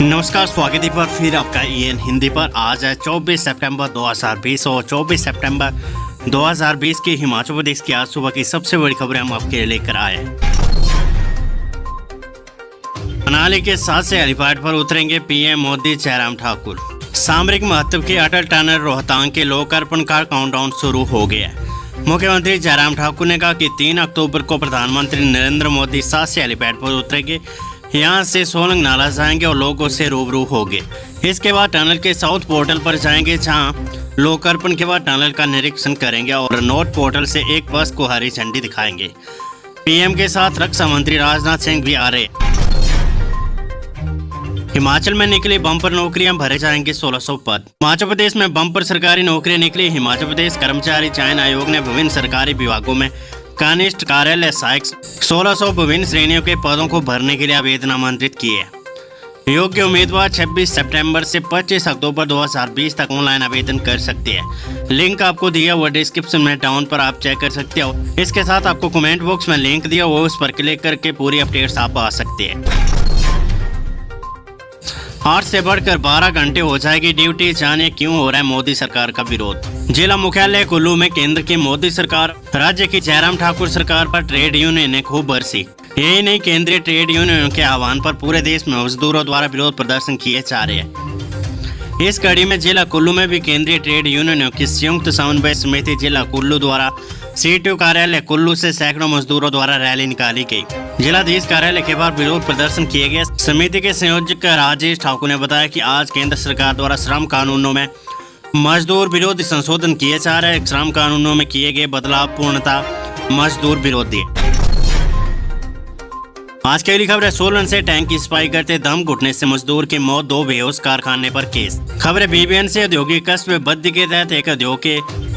नमस्कार, स्वागत है पर फिर आपका EN हिंदी पर। आज है 24 सितंबर 2020 और 24 सितंबर 2020 के हिमाचल प्रदेश की आज सुबह की सबसे बड़ी खबरें हम आपके लिए लेकर आए हैं। मनाली के 7 से हेलीपैड पर उतरेंगे PM मोदी जयराम ठाकुर। सामरिक महत्व के अटल टनल रोहतांग के लोकार्पण का काउंटडाउन शुरू हो गया है। मुख्यमंत्री जयराम ठाकुर ने कहा कि 3 अक्टूबर को प्रधानमंत्री नरेंद्र मोदी 7 से हेलीपैड पर उतरेंगे। यहाँ से सोलंग नाला जाएंगे और लोगों से रूबरू होंगे। इसके बाद टनल के साउथ पोर्टल पर जाएंगे, जहाँ लोकार्पण के बाद टनल का निरीक्षण करेंगे और नॉर्थ पोर्टल से एक बस को हरी झंडी दिखाएंगे। PM के साथ रक्षा मंत्री राजनाथ सिंह भी आ रहे। हिमाचल में निकली बम्पर नौकरियां, भरे जाएंगे 1600 पद। हिमाचल प्रदेश में बम्पर सरकारी नौकरियां निकली। हिमाचल प्रदेश कर्मचारी चयन आयोग ने विभिन्न सरकारी विभागों में कनिष्ठ कार्यालय सहायक 1600 विभिन्न श्रेणियों के पदों को भरने के लिए आवेदन आमंत्रित किए। योग्य उम्मीदवार 26 सितंबर से 25 अक्टूबर 2020 तक ऑनलाइन आवेदन कर सकते हैं। लिंक आपको दिया हुआ डिस्क्रिप्शन में डाउन पर आप चेक कर सकते हो। इसके साथ आपको कमेंट बॉक्स में लिंक दिया हुआ, उस पर क्लिक करके पूरी अपडेट्स आप पा सकते हैं। 8 से बढ़कर 12 घंटे हो जाएगी ड्यूटी, जाने क्यों हो रहा है मोदी सरकार का विरोध। जिला मुख्यालय कुल्लू में केंद्र की मोदी सरकार, राज्य की जयराम ठाकुर सरकार पर ट्रेड यूनियन ने खूब बरसी। यही नहीं, केंद्रीय ट्रेड यूनियन के आह्वान पर पूरे देश में मजदूरों द्वारा विरोध प्रदर्शन किए जा रहे हैं। इस कड़ी में जिला कुल्लू में भी केंद्रीय ट्रेड यूनियनों की संयुक्त समन्वय समिति जिला कुल्लू द्वारा CTU कार्यालय कुल्लू से सैकड़ों मजदूरों द्वारा रैली निकाली गई। जिलाधीश कार्यालय के बाहर विरोध प्रदर्शन किए गए। समिति के संयोजक राजेश ठाकुर ने बताया कि आज केंद्र सरकार द्वारा श्रम कानूनों में मजदूर विरोधी संशोधन किए जा रहे हैं। श्रम कानूनों में किए गए बदलाव पूर्णतः मजदूर विरोधी। आज की अगली खबर है, सोलन से टैंक की सफाई करते दम घुटने से मजदूर की मौत, 2 बेहोश कारखाने पर केस। खबर है BBN से। औद्योगिक कस्बे बद्दी के तहत एक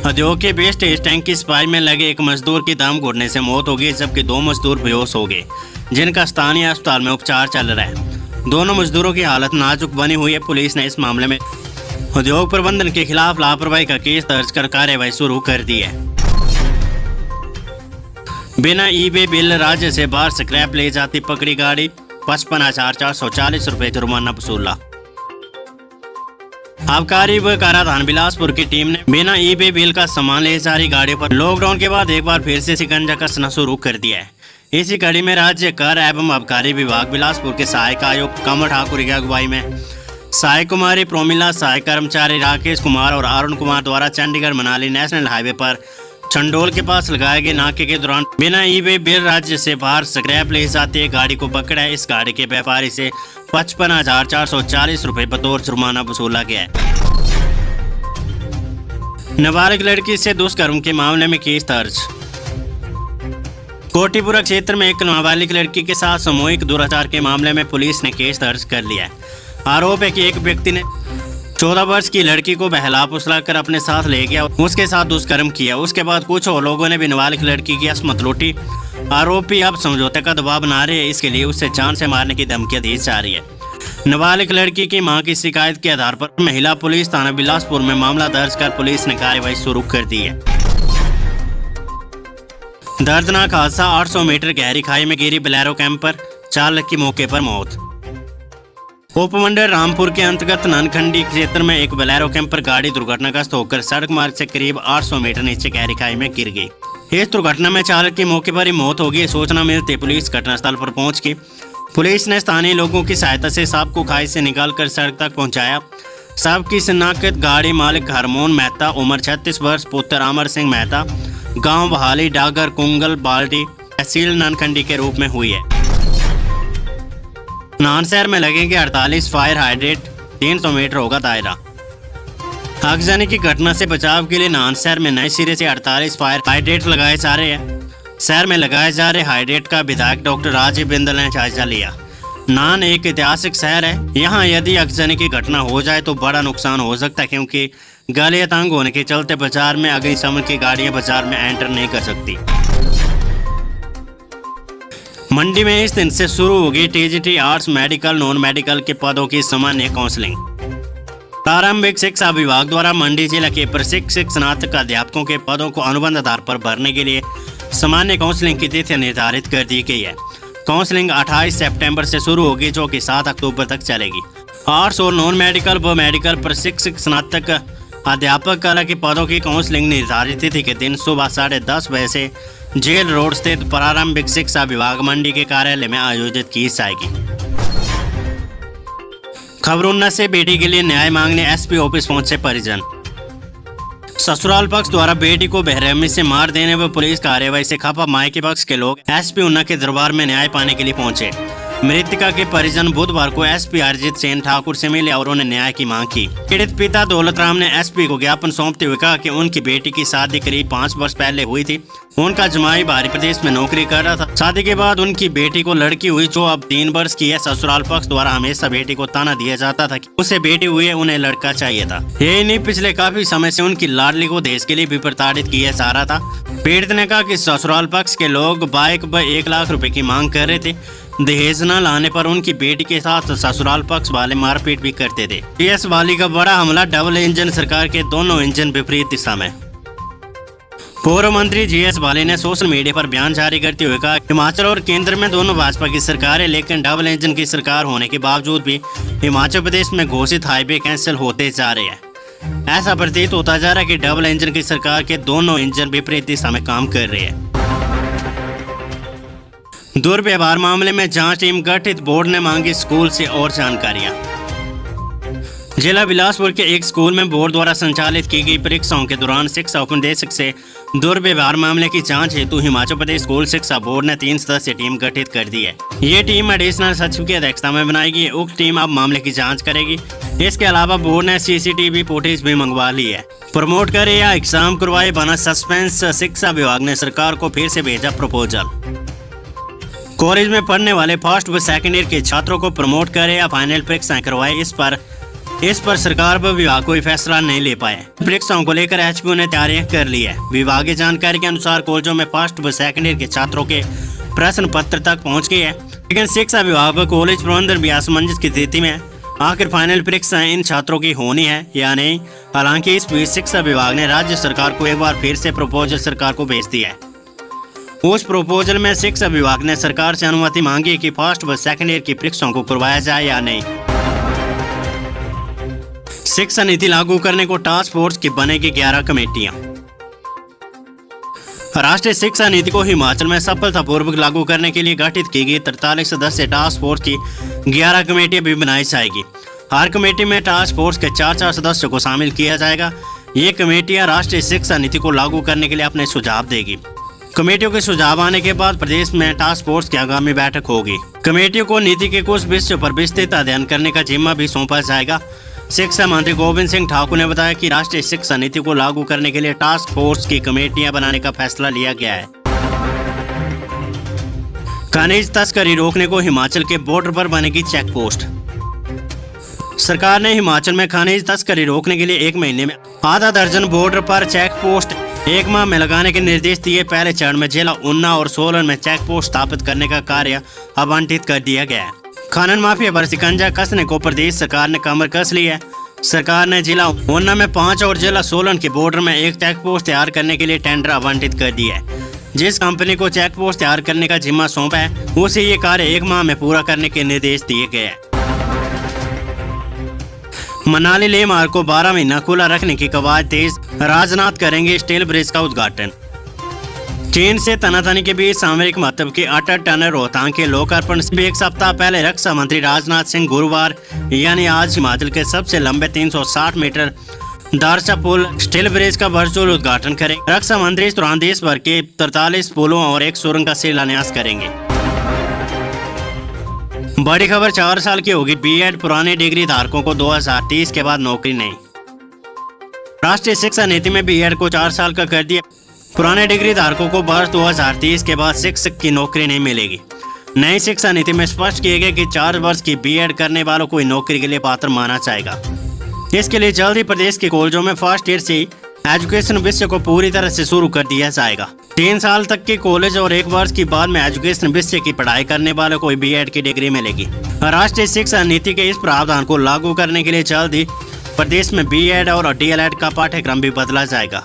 उद्योग के वेस्टेज टैंक की सफाई में लगे एक मजदूर की दम घुटने से मौत हो गई, जबकि 2 मजदूर बेहोश हो गए, जिनका स्थानीय अस्पताल में उपचार चल रहा है। दोनों मजदूरों की हालत नाजुक बनी हुई है। पुलिस ने इस मामले में उद्योग प्रबंधन के खिलाफ लापरवाही का केस दर्ज कर कार्रवाई शुरू कर दी है। बिना E-वे बिल राज्य से बाहर स्क्रैप ले जाती पकड़ी गाड़ी, 55,440 रुपए जुर्माना वसूला। आबकारी व कराधान बिलासपुर की टीम ने बिना E-वे बिल का सामान ले जा रही गाड़ियों पर लॉकडाउन के बाद एक बार फिर से शिकंजा कसना शुरू कर दिया है। इसी कड़ी में राज्य कर एवं आबकारी विभाग बिलासपुर के सहायक आयुक्त कमल ठाकुर की अगुवाई में सहायक कुमारी प्रोमिला, सहायक कर्मचारी राकेश कुमार और अरुण कुमार द्वारा चंडीगढ़ मनाली नेशनल हाईवे पर चंडोल के पास लगाए गए नाके के दौरान बिना E-वे बिल राज्य से बाहर स्क्रैप ले जाती है गाड़ी को पकड़ा है। इस गाड़ी के व्यापारी से 55,440 रुपए बतौर जुर्माना वसूला गया है। नाबालिग लड़की से दुष्कर्म के मामले में केस दर्ज। कोटीपुरा क्षेत्र में एक नाबालिग लड़की के साथ सामूहिक दुराचार के मामले में पुलिस ने केस दर्ज कर लिया है। आरोप है कि एक व्यक्ति ने 14 वर्ष की लड़की को बहला फुसला कर अपने साथ ले गया, उसके साथ दुष्कर्म किया। उसके बाद कुछ और लोगों ने भी नाबालिग लड़की की अस्मत लूटी। आरोपी अब समझौते का दबाव बना रहे हैं, इसके लिए उसे जान से मारने की धमकियां दी जा रही है। नाबालिग लड़की की मां की शिकायत के आधार पर महिला पुलिस थाना बिलासपुर में मामला दर्ज कर पुलिस ने कार्रवाई शुरू कर दी है। दर्दनाक हादसा, 800 मीटर गहरी खाई में गिरी बोलेरो कैंपर, चालक की मौके पर मौत। उपमंडल रामपुर के अंतर्गत ननखंडी क्षेत्र में एक बोलेरो कैंपर गाड़ी दुर्घटनाग्रस्त होकर सड़क मार्ग से करीब 800 मीटर नीचे गहरी खाई में गिर गई। इस दुर्घटना में चालक की मौके पर ही मौत हो गई। सूचना मिलते पुलिस घटनास्थल पर पहुंच गई। पुलिस ने स्थानीय लोगों की सहायता से शव को खाई से निकालकर सड़क तक पहुंचाया। शव की शिनाख्त गाड़ी मालिक हरमोहन मेहता, उम्र 36 वर्ष, पुत्र अमर सिंह मेहता, गाँव बहाली डागर कुंगल बाल्टी, तहसील ननखंडी के रूप में हुई है। नानशहर में लगेंगे 48 फायर हाइड्रेंट, 300 मीटर होगा दायरा। आगजनी की घटना से बचाव के लिए नानशहर में नए सिरे से 48 फायर हाइड्रेंट लगाए जा रहे हैं। शहर में लगाए जा रहे हाइड्रेंट का विधायक डॉक्टर राजीव बिंदल ने जायजा लिया। नान एक ऐतिहासिक शहर है। यहाँ यदि आगजनी की घटना हो जाए तो बड़ा नुकसान हो सकता है, क्योंकि गलियां तंग होने के चलते बाजार में अग्निशमन की गाड़ियां बाजार में एंटर नहीं कर सकती। मंडी में इस दिन से शुरू होगी TGT arts medical non medical के पदों की सामान्य काउंसलिंग। प्रारंभिक शिक्षा विभाग द्वारा मंडी जिला के प्रशिक्षक स्नातक अध्यापकों के पदों को अनुबंध आधार पर भरने के लिए सामान्य काउंसलिंग की तिथि निर्धारित कर दी गई है। काउंसलिंग 28 सितंबर से शुरू होगी, जो कि 7 अक्टूबर तक चलेगी। आर्ट्स और नॉन मेडिकल व मेडिकल प्रशिक्षक स्नातक अध्यापक कला के पदों की काउंसलिंग निर्धारित तिथि के दिन सुबह 10:30 बजे से जेल रोड स्थित प्रारंभिक शिक्षा विभाग मंडी के कार्यालय में आयोजित की जाएगी। खबर उन्ना से बेटी के लिए न्याय मांगने एसपी ऑफिस पहुंचे परिजन। ससुराल पक्ष द्वारा बेटी को बेरहमी से मार देने व पुलिस कार्रवाई से खफा मायके पक्ष के लोग एसपी उन्ना के दरबार में न्याय पाने के लिए पहुंचे। मृतका के परिजन बुधवार को एसपी अरिजीत सेन ठाकुर से मिले और उन्हें न्याय की मांग की। पीड़ित पिता दौलत राम ने एसपी को ज्ञापन सौंपते हुए कहा कि उनकी बेटी की शादी करीब 5 वर्ष पहले हुई थी। उनका जमाई बाहरी प्रदेश में नौकरी कर रहा था। शादी के बाद उनकी बेटी को लड़की हुई जो अब 3 वर्ष की है। ससुराल पक्ष द्वारा हमेशा बेटी को ताना दिया जाता था कि उसे बेटी हुई है, उन्हें लड़का चाहिए था। यही नहीं, पिछले काफी समय से उनकी लाडली को देश के लिए भी प्रताड़ित किया जा रहा था। पीड़ित ने कहा कि ससुराल पक्ष के लोग बाइक व 1 लाख रुपए की मांग कर रहे थे। दहेज न लाने पर उनकी बेटी के साथ ससुराल पक्ष वाले मारपीट भी करते थे। जीएस वाली का बड़ा हमला, डबल इंजन सरकार के दोनों इंजन विपरीत दिशा में। पूर्व मंत्री जीएस वाली ने सोशल मीडिया पर बयान जारी करते हुए कहा, हिमाचल और केंद्र में दोनों भाजपा की सरकार है, लेकिन डबल इंजन की सरकार होने के बावजूद भी हिमाचल प्रदेश में घोषित हाईवे कैंसिल होते जा रहे हैं। ऐसा प्रतीत होता जा रहा है कि डबल इंजन की सरकार के दोनों इंजन विपरीत दिशा में काम कर रहे हैं। दुर्व्यवहार मामले में जांच टीम गठित, बोर्ड ने मांगी स्कूल से और जानकारियां। जिला बिलासपुर के एक स्कूल में बोर्ड द्वारा संचालित की गई परीक्षाओं के दौरान शिक्षा उपनिदेशक से दुर्व्यवहार मामले की जांच हेतु हिमाचल प्रदेश स्कूल शिक्षा बोर्ड ने 3 सदस्यीय टीम गठित कर दी है। ये टीम एडिशनल सचिव की अध्यक्षता में बनाई गई। उक्त टीम अब मामले की जांच करेगी। इसके अलावा बोर्ड ने सीसीटीवी फुटेज भी मंगवा ली है। प्रमोट करे या एग्जाम करवाए बना सस्पेंस, शिक्षा विभाग ने सरकार को फिर से भेजा प्रपोजल। कॉलेज में पढ़ने वाले फर्स्ट व सेकेंड ईयर के छात्रों को प्रमोट करे या फाइनल परीक्षाएं करवाए, इस पर सरकार व विभाग कोई फैसला नहीं ले पाए। परीक्षाओं को लेकर एचपीयू ने तैयारियां कर ली है। विभागीय जानकारी के अनुसार कॉलेजों में फर्स्ट व सेकेंड ईयर के छात्रों के प्रश्न पत्र तक पहुंच गए हैं, लेकिन शिक्षा विभाग व कॉलेज प्रबंधन भी असमंजस की स्थिति में है। आखिर फाइनल परीक्षाएं इन छात्रों की होनी है या नहीं। हालांकि इस बीच शिक्षा विभाग ने राज्य सरकार को एक बार फिर से प्रपोजल सरकार को भेज दिया है। उस प्रपोजल में शिक्षा विभाग ने सरकार से अनुमति मांगी कि फर्स्ट व सेकेंड ईयर की परीक्षाओं को करवाया जाए या नहीं। शिक्षा नीति लागू करने को टास्क फोर्स की बनेगी 11 कमेटियां। राष्ट्रीय शिक्षा नीति को हिमाचल में सफलतापूर्वक लागू करने के लिए गठित की गई 43 सदस्यीय टास्क फोर्स की 11 कमेटियां भी बनाई जाएगी। हर कमेटी में टास्क फोर्स के 4-4 सदस्यों को शामिल किया जाएगा। ये कमेटियां राष्ट्रीय शिक्षा नीति को लागू करने के लिए अपने सुझाव देगी। कमेटियों के सुझाव आने के बाद प्रदेश में टास्क फोर्स की आगामी बैठक होगी। कमेटियों को नीति के कुछ विषयों पर विस्तृत अध्ययन करने का जिम्मा भी सौंपा जाएगा। शिक्षा मंत्री गोविंद सिंह ठाकुर ने बताया कि राष्ट्रीय शिक्षा नीति को लागू करने के लिए टास्क फोर्स की कमेटियां बनाने का फैसला लिया गया है। खनिज तस्करी रोकने को हिमाचल के बॉर्डर पर बनेगी चेक पोस्ट। सरकार ने हिमाचल में खनिज तस्करी रोकने के लिए 1 महीने में आधा दर्जन बॉर्डर पर चेक पोस्ट 1 माह में लगाने के निर्देश दिए। पहले चरण में जिला उन्ना और सोलन में चेक पोस्ट स्थापित करने का कार्य आवंटित कर दिया गया है। खनन माफिया पर शिकंजा कसने को प्रदेश सरकार ने कमर कस ली है। सरकार ने जिला उन्ना में 5 और जिला सोलन के बॉर्डर में 1 चेक पोस्ट तैयार करने के लिए टेंडर आवंटित कर दिया है। जिस कंपनी को चेक पोस्ट तैयार करने का जिम्मा सौंपा है उसे ये कार्य 1 माह में पूरा करने के निर्देश दिए गए हैं। मनाली लेह मार्ग को 12 महीना खुला रखने की कवायद तेज, राजनाथ करेंगे स्टील ब्रिज का उद्घाटन। चीन से तनातनी के बीच सामरिक महत्व के अटल टनल रोहतांग के लोकार्पण से 1 सप्ताह पहले रक्षा मंत्री राजनाथ सिंह गुरुवार यानी आज हिमाचल के सबसे लंबे 360 मीटर दारचा पुल स्टील ब्रिज का वर्चुअल उद्घाटन करेंगे। रक्षा मंत्री इस दौरान देश भर के 43 पुलों और 1 सुरंग का शिलान्यास करेंगे। बड़ी खबर, 4 साल की होगी बीएड, पुरानी डिग्री धारकों को 2030 के बाद नौकरी नहीं। राष्ट्रीय शिक्षा नीति में बीएड को 4 साल का कर दिया। पुराने डिग्री धारकों को वर्ष 2030 के बाद शिक्षक की नौकरी नहीं मिलेगी। नई शिक्षा नीति में स्पष्ट किया गया कि 4 वर्ष की बीएड करने वालों को नौकरी के लिए पात्र माना जाएगा। इसके लिए जल्द ही प्रदेश के कॉलेजों में फर्स्ट ईयर से एजुकेशन विषय को पूरी तरह से शुरू कर दिया जाएगा। 3 साल तक के कॉलेज और 1 वर्ष के बाद में एजुकेशन विषय की पढ़ाई करने वालों को बीएड की डिग्री मिलेगी। राष्ट्रीय शिक्षा नीति के इस प्रावधान को लागू करने के लिए जल्द ही प्रदेश में बीएड और डीएलएड का पाठ्यक्रम भी बदला जाएगा।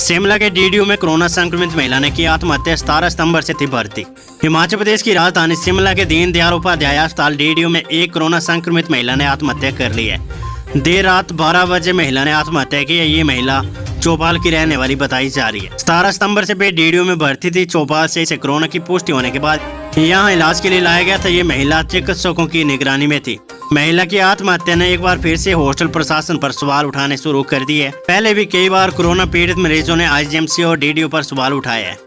शिमला के डीडीयू में कोरोना संक्रमित महिला ने की आत्महत्या, 17 सितंबर से थी भर्ती। हिमाचल प्रदेश की राजधानी शिमला के दीनदयाल उपाध्याय अस्पताल डीडीयू में एक कोरोना संक्रमित महिला ने आत्महत्या कर ली है। देर रात 12 बजे महिला ने आत्महत्या की है। ये महिला चौपाल की रहने वाली बताई जा रही है। 17 सितंबर से वे डीडीयू में भर्ती थी। चौपाल से इसे कोरोना की पुष्टि होने के बाद यहाँ इलाज के लिए लाया गया था। ये महिला चिकित्सकों की निगरानी में थी। महिला की आत्महत्या ने एक बार फिर से हॉस्टल प्रशासन पर सवाल उठाने शुरू कर दिए। पहले भी कई बार कोरोना पीड़ित मरीजों ने आईजीएमसी और डीडीयू पर सवाल उठाए हैं।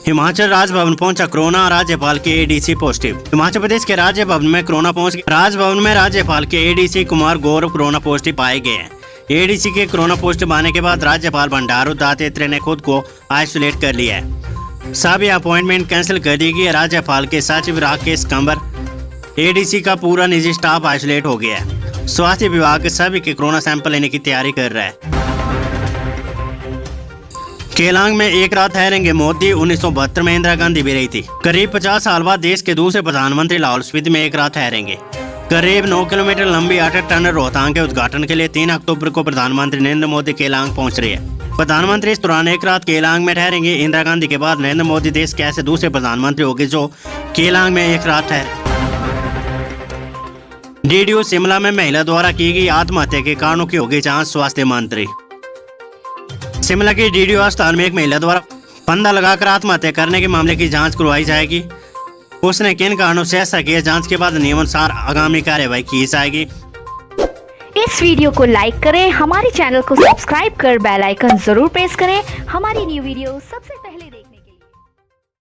हिमाचल राजभवन पहुंचा कोरोना, राज्यपाल के एडीसी पॉजिटिव। हिमाचल प्रदेश के राज्यभवन में कोरोना पहुंच गया। राजभवन में राज्यपाल के ADC Kumar Gaurav corona positive पाए गए हैं। एडीसी के कोरोना पॉजिटिव आने के बाद राज्यपाल बंडारू दत्तात्रेय ने खुद को आइसोलेट कर लिया है। सभी अपॉइंटमेंट कैंसिल कर दी गई है। राज्यपाल के सचिव राकेश कंवर, एडीसी का पूरा निजी स्टाफ आइसोलेट हो गया है। स्वास्थ्य विभाग सभी के कोरोना सैंपल लेने की तैयारी कर रहा है। केलांग में एक रात ठहरेंगे मोदी। 1972 में इंदिरा गांधी भी रही थी। करीब 50 साल बाद देश के दूसरे प्रधानमंत्री लाहौल स्पीति में एक रात ठहरेंगे। करीब 9 किलोमीटर लंबी अटल टनल रोहतांग के उद्घाटन के लिए 3 अक्टूबर को प्रधानमंत्री नरेंद्र मोदी केलांग पहुंच रहे हैं। प्रधानमंत्री इस दौरान एक रात केलांग में ठहरेंगे। इंदिरा गांधी के बाद नरेंद्र मोदी देश के ऐसे दूसरे प्रधानमंत्री होंगे जो केलांग में एक रात ठहरे। डीडीयू शिमला में महिला द्वारा की गई आत्महत्या के कारणों की होगी जांच, स्वास्थ्य मंत्री। शिमला के डीडीयू अस्पताल में एक महिला द्वारा फंदा लगाकर आत्महत्या करने के मामले की जांच करवाई जाएगी। उसने किन कारणों से ऐसा किया, जांच के बाद नियमानुसार आगामी कार्यवाही की जाएगी। इस वीडियो को लाइक करें, हमारे चैनल को सब्सक्राइब कर बेल आइकन जरूर प्रेस करें। हमारी न्यू वीडियो सबसे पहले